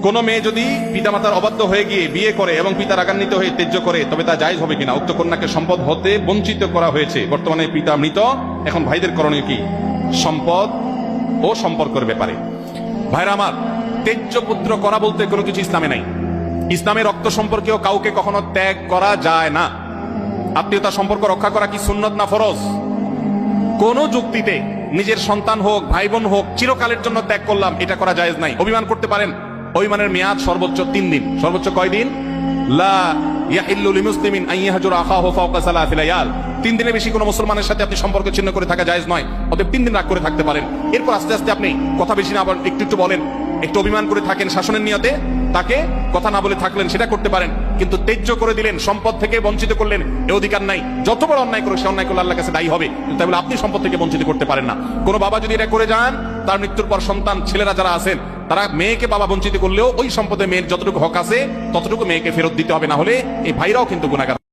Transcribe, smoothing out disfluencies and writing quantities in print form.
কোন মেয়ে যদি পিতামাতার অবাধ্য হয়ে গিয়ে বিয়ে করে এবং পিতা রাগান্বিত হয়ে ত্যায্য করে, তবে তা জায়েজ হবে কিনা? উক্ত কন্যাকে সম্পদ হতে বঞ্চিত করা হয়েছে, বর্তমানে পিতা মৃত, এখন ভাইদের করণীয় কি সম্পদ ও সম্পর্কের ব্যাপারে? ভাইরা আমার, ত্যায্য পুত্র করা বলতে কোনো কিছু ইসলামে নাই। ইসলামে রক্ত সম্পর্কেও কাউকে কখনো ত্যাগ করা যায় না। আত্মীয়তা সম্পর্ক রক্ষা করা কি সুন্নত না ফরজ? কোন যুক্তিতে নিজের সন্তান হোক, ভাই বোন হোক, চিরকালের জন্য ত্যাগ করলাম, এটা করা জায়েজ নাই। অভিমান করতে পারেন, অভিমানের মেয়াদ সর্বোচ্চ 3 দিন। সর্বোচ্চ কয় দিন? লা ইয়াহিল্লু লিমুসলিমিন আন ইয়াহজুরা আখাহু ফাওকা সালাসি লায়াল। 3 দিনের বেশি কোনো মুসলমানের সাথে আপনি সম্পর্ক ছিন্ন করে থাকা জায়েজ নয়। অতএব 3 দিন রাগ করে থাকতে পারেন। এরপর আস্তে আস্তে আপনি কথা বেশি না, আবার একটু একটু বলেন, একটু অভিমান করে থাকেন শাসনের নিয়তে, তাকে কথা না বলে থাকলেন, সেটা করতে পারেন। কিন্তু ত্যায্য করে দিলেন, সম্পদ থেকে বঞ্চিত করলেন, এ অধিকার নাই। যত বড় অন্যায় করে সে অন্যায় করলে আল্লাহর কাছে দায়ী হবে, তাই বলে আপনি সম্পদ থেকে বঞ্চিত করতে পারেন না। কোন বাবা যদি এটা করে যান, তার মৃত্যুর পর সন্তান ছেলেরা যারা আছেন, তারা মেয়েকে বাবা বঞ্চিত করলেও ওই সম্পদে মেয়ের যতটুকু হক আছে ততটুকু মেয়েকে ফেরত দিতে হবে, না হলে এই ভাইরাও কিন্তু গুনাহগার।